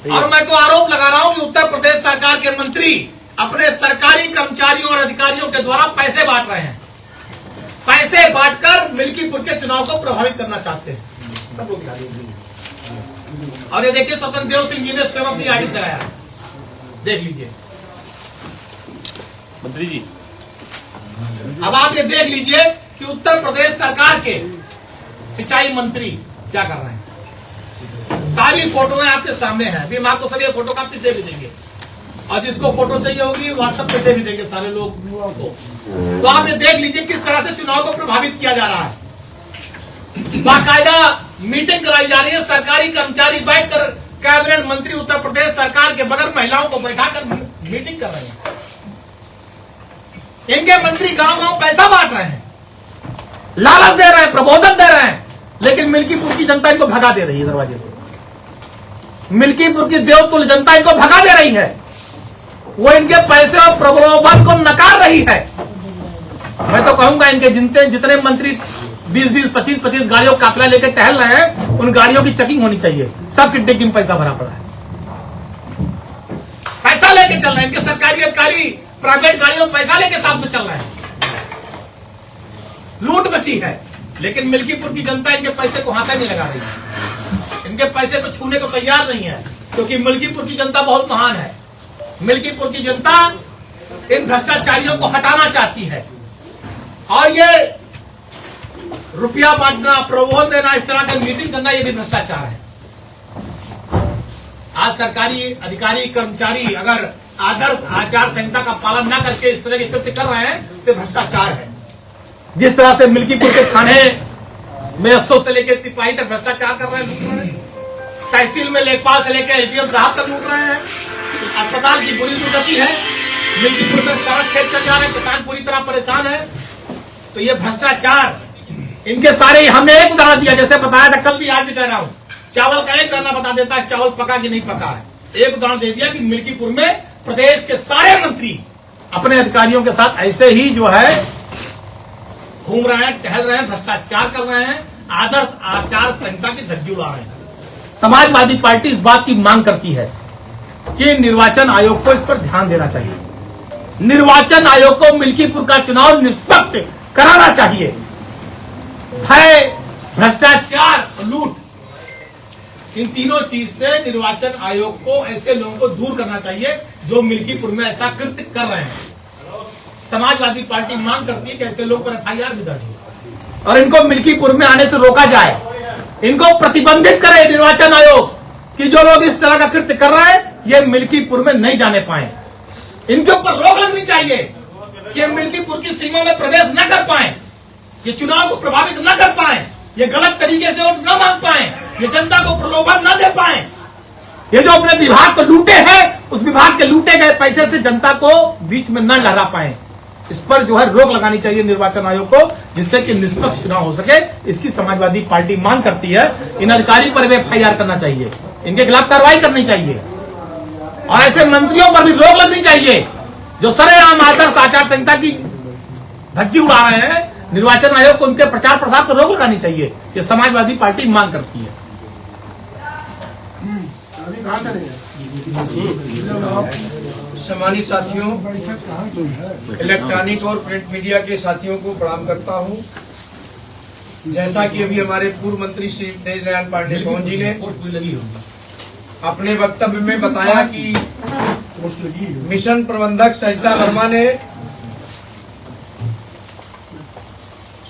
और मैं तो आरोप लगा रहा हूं कि उत्तर प्रदेश सरकार के मंत्री अपने सरकारी कर्मचारियों और अधिकारियों के द्वारा पैसे बांट रहे हैं। पैसे बांटकर मिल्कीपुर के चुनाव को प्रभावित करना चाहते हैं। सब लोग और ये देखिए स्वतंत्र देव सिंह जी ने स्वयं अपनी आईडी लगाया, देख लीजिए मंत्री जी। अब आप ये देख लीजिए कि उत्तर प्रदेश सरकार के सिंचाई मंत्री क्या कर रहे हैं। सारी फोटोएं आपके सामने हैं। अभी हम आपको सभी फोटो कापी दे भी देंगे और जिसको फोटो चाहिए होगी व्हाट्सएप पे दे भी देंगे सारे लोग को। तो आप ये देख लीजिए किस तरह से चुनाव को प्रभावित किया जा रहा है। बाकायदा मीटिंग कराई जा रही है, सरकारी कर्मचारी बैठकर कैबिनेट मंत्री उत्तर प्रदेश सरकार के बगैर महिलाओं को बैठाकर मीटिंग कर रहे हैं। इनके मंत्री गांव गांव पैसा बांट रहे हैं, लालच दे रहे हैं, प्रबोधन दे रहे हैं, लेकिन मिल्कीपुर की जनता इनको भगा दे रही है। दरवाजे से मिल्कीपुर की देवतुल्य जनता इनको भगा दे रही है। वो इनके पैसे और प्रलोभन को नकार रही है। मैं तो कहूंगा इनके जितने मंत्री 20-20, 25-25 गाड़ियों का काफिला लेकर टहल रहे हैं, उन गाड़ियों की चेकिंग होनी चाहिए। सबकी डिग्गी में पैसा भरा पड़ा है, पैसा लेके चल रहे हैं। इनके सरकारी अधिकारी प्राइवेट गाड़ियों में पैसा लेके साथ में चल रहे हैं। लूट मची है, लेकिन मिल्कीपुर की जनता इनके पैसे को हाथ नहीं लगा रही है। इनके पैसे को छूने को तैयार नहीं है, क्योंकि मिल्कीपुर की जनता बहुत महान है। मिल्कीपुर की जनता इन भ्रष्टाचारियों को हटाना चाहती है। और ये रुपया बांटना, प्रलोभन देना, इस तरह की मीटिंग करना, ये भी भ्रष्टाचार है। आज सरकारी अधिकारी कर्मचारी अगर आदर्श आचार संहिता का पालन न करके इस तरह के कृत्य कर रहे हैं तो भ्रष्टाचार है। जिस तरह से मिल्कीपुर के थाने में एसओ से लेकर सिपाही तक भ्रष्टाचार कर रहे हैं, लूट रहे हैं। तहसील में लेखपाल से लेकर एसडीएम साहब तक लूट रहे हैं। अस्पताल की बुरी दुर्गति है। मिल्कीपुर में सड़क खेत चल जा रहे हैं, किसान पूरी तरह परेशान है। तो ये भ्रष्टाचार इनके सारे, हमने एक उदाहरण दिया, जैसे बताया था कल भी, आज भी कह रहा हूं, चावल का एक दाना बता देता है चावल पका कि नहीं पका है। एक उदाहरण दे दिया कि मिल्कीपुर में प्रदेश के सारे मंत्री अपने अधिकारियों के साथ ऐसे ही जो है घूम रहे हैं, टहल रहे हैं, भ्रष्टाचार कर रहे हैं, आदर्श आचार संहिता की धज्जी उड़ा रहे हैं। समाजवादी पार्टी इस बात की मांग करती है कि निर्वाचन आयोग को इस पर ध्यान देना चाहिए। निर्वाचन आयोग को मिल्कीपुर का चुनाव निष्पक्ष कराना चाहिए। भय, भ्रष्टाचार, लूट, इन तीनों चीज से निर्वाचन आयोग को ऐसे लोगों को दूर करना चाहिए जो मिल्कीपुर में ऐसा कृत्य कर रहे हैं। समाजवादी पार्टी मांग करती है कि ऐसे लोग पर एफआईआर भी दर्ज हो और इनको मिल्कीपुर में आने से रोका जाए। इनको प्रतिबंधित करे निर्वाचन आयोग कि जो लोग इस तरह का कृत्य कर रहे हैं ये मिल्कीपुर में नहीं जाने पाए। इनके ऊपर रोक लगनी चाहिए कि मिल्कीपुर की सीमा में प्रवेश न कर पाए, ये चुनाव को प्रभावित न कर पाए, ये गलत तरीके से वोट न मांग पाए, ये जनता को प्रलोभन न दे पाए। ये जो अपने विभाग को लूटे हैं, उस विभाग के लूटे गए पैसे से जनता को बीच में न लहरा पाए। इस पर जो है रोक लगानी चाहिए निर्वाचन आयोग को, जिससे कि निष्पक्ष चुनाव हो सके। इसकी समाजवादी पार्टी मांग करती है। इन अधिकारी पर भी एफआईआर करना चाहिए, इनके खिलाफ कार्रवाई करनी चाहिए और ऐसे मंत्रियों पर भी रोक लगनी चाहिए जो सरेआम आदर्श आचार संहिता की धज्जी उड़ा रहे हैं। निर्वाचन आयोग को उनके प्रचार प्रसार पर रोक लगानी चाहिए। ये समाजवादी पार्टी मांग करती है। सम्मानित साथियों, इलेक्ट्रॉनिक और प्रिंट मीडिया के साथियों को प्रणाम करता हूं। जैसा कि अभी हमारे पूर्व मंत्री श्री तेज नारायण पांडे पवन जी ने अपने वक्तव्य में बताया कि मिशन प्रबंधक सरिता वर्मा ने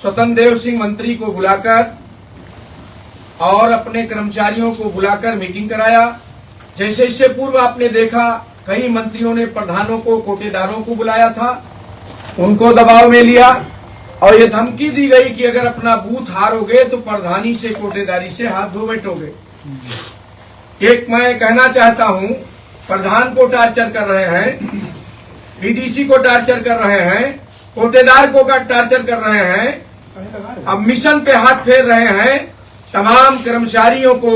स्वतंत्र देव सिंह मंत्री को बुलाकर और अपने कर्मचारियों को बुलाकर मीटिंग कराया। जैसे इससे पूर्व आपने देखा कई मंत्रियों ने प्रधानों को, कोटेदारों को बुलाया था, उनको दबाव में लिया और ये धमकी दी गई कि अगर अपना बूथ हारोगे तो प्रधानी से, कोटेदारी से हाथ धो बैठोगे। एक मैं कहना चाहता हूं, प्रधान को टार्चर कर रहे हैं, पीडीसी को टार्चर कर रहे हैं, कोटेदार को टार्चर कर रहे हैं, अब मिशन पे हाथ फेर रहे हैं। तमाम कर्मचारियों को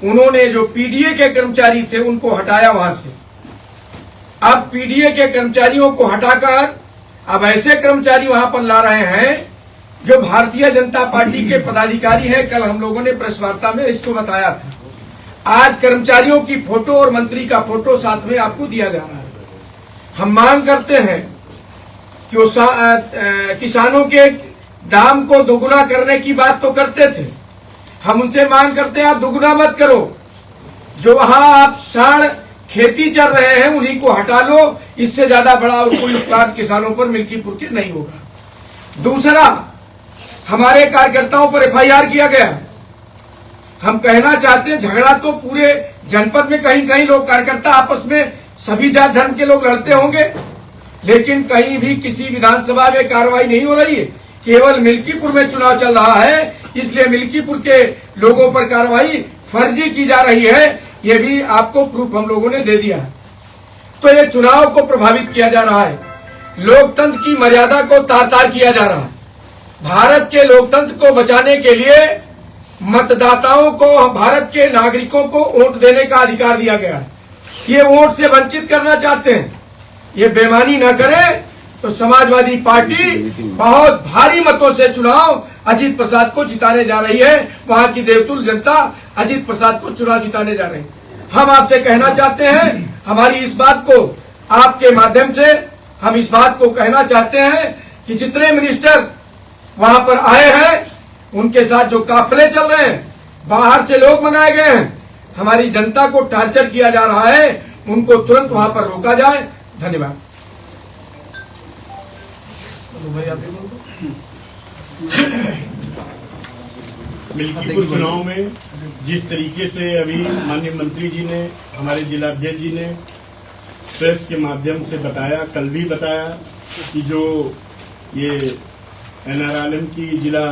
उन्होंने, जो पीडीए के कर्मचारी थे, उनको हटाया वहां से। अब पीडीए के कर्मचारियों को हटाकर अब ऐसे कर्मचारी वहां पर ला रहे हैं जो भारतीय जनता पार्टी के पदाधिकारी हैं। कल हम लोगों ने प्रेस वार्ता में इसको बताया था। आज कर्मचारियों की फोटो और मंत्री का फोटो साथ में आपको दिया जा रहा है। हम मांग करते हैं कि वो किसानों के दाम को दोगुना करने की बात तो करते थे, हम उनसे मांग करते हैं आप दोगुना मत करो, जो वहां आप साढ़ खेती चल रहे हैं उन्हीं को हटा लो, इससे ज्यादा बड़ा और कोई उपकार किसानों पर मिल्कीपुर के नहीं होगा। दूसरा, हमारे कार्यकर्ताओं पर FIR किया गया। हम कहना चाहते हैं झगड़ा तो पूरे जनपद में कहीं कहीं लोग कार्यकर्ता आपस में सभी जात धर्म के लोग लड़ते होंगे, लेकिन कहीं भी किसी विधानसभा में कार्रवाई नहीं हो रही है। केवल मिल्कीपुर में चुनाव चल रहा है, इसलिए मिल्कीपुर के लोगों पर कार्रवाई फर्जी की जा रही है। ये भी आपको प्रूफ हम लोगों ने दे दिया है। तो ये चुनाव को प्रभावित किया जा रहा है, लोकतंत्र की मर्यादा को तार तार किया जा रहा है। भारत के लोकतंत्र को बचाने के लिए मतदाताओं को, भारत के नागरिकों को वोट देने का अधिकार दिया गया है। ये वोट से वंचित करना चाहते हैं, ये बेईमानी न करें तो समाजवादी पार्टी बहुत भारी मतों से चुनाव अजीत प्रसाद को जिताने जा रही है। वहां की देवतुल जनता अजीत प्रसाद को चुनाव जिताने जा रही है। हम आपसे कहना चाहते हैं, हमारी इस बात को आपके माध्यम से हम इस बात को कहना चाहते हैं कि जितने मिनिस्टर वहां पर आए हैं, उनके साथ जो काफिले चल रहे हैं, बाहर से लोग मंगाए गए हैं, हमारी जनता को टार्चर किया जा रहा है, उनको तुरंत वहां पर रोका जाए। धन्यवाद। मिल्कीपुर चुनाव में जिस तरीके से अभी माननीय मंत्री जी ने, हमारे जिलाध्यक्ष जी ने प्रेस के माध्यम से बताया, कल भी बताया कि जो ये NRLM की जिला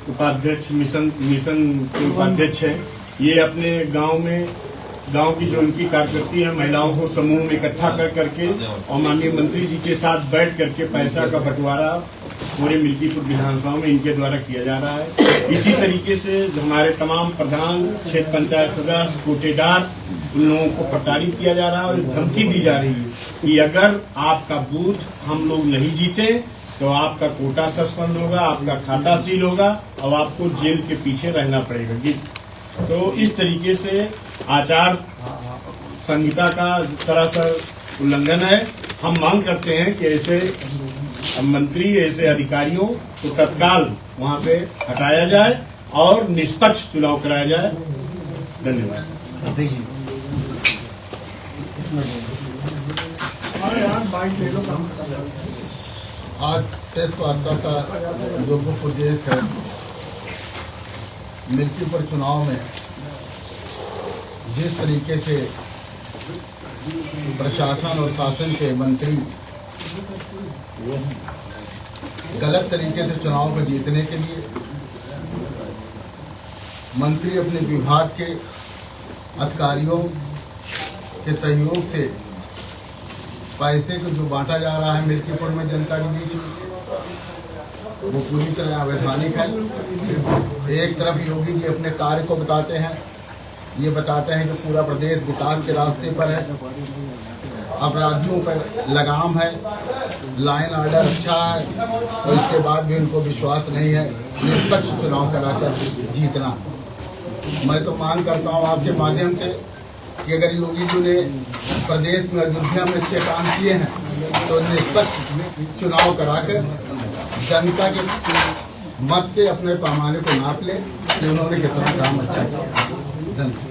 उपाध्यक्ष मिशन के उपाध्यक्ष है, ये अपने गांव की जो उनकी कार्यकर्ती है, महिलाओं को समूह में इकट्ठा कर करके और माननीय मंत्री जी के साथ बैठ करके पैसा का बंटवारा पूरे मिल्कीपुर विधानसभा में इनके द्वारा किया जा रहा है। इसी तरीके से हमारे तमाम प्रधान, क्षेत्र पंचायत सदस्य, कोटेदार, उन लोगों को प्रताड़ित किया जा रहा है और धमकी दी जा रही है कि अगर आपका बूथ हम लोग नहीं जीते तो आपका कोटा सस्पेंड होगा, आपका खाता सील होगा और आपको जेल के पीछे रहना पड़ेगा। तो इस तरीके से आचार संहिता का सरासर उल्लंघन है। हम मांग करते हैं कि ऐसे मंत्री, ऐसे अधिकारियों को तत्काल वहां से हटाया जाए और निष्पक्ष चुनाव कराया जाए। धन्यवाद। आज प्रेस वार्ता का जो मुख्य उद्देश्य है, मिल्कीपुर चुनाव में जिस तरीके से प्रशासन और शासन के मंत्री गलत तरीके से चुनाव को जीतने के लिए मंत्री अपने विभाग के अधिकारियों के सहयोग से पैसे को जो बांटा जा रहा है मिल्कीपुर में जनता के बीच, वो पूरी तरह अवैधानिक है। एक तरफ योगी जी अपने कार्य को बताते हैं, ये बताते हैं कि पूरा प्रदेश विकास के रास्ते पर है, अपराधियों पर लगाम है, लाइन ऑर्डर अच्छा है, तो इसके बाद भी उनको विश्वास नहीं है निष्पक्ष चुनाव कराकर जीतना। मैं तो मांग करता हूँ आपके माध्यम से कि अगर योगी जी ने प्रदेश में अयोध्या में अच्छे काम किए हैं तो निष्पक्ष चुनाव कराकर जनता के मत से अपने पैमाने को नाप ले कि उन्होंने कितना काम अच्छा किया। धन्यवाद।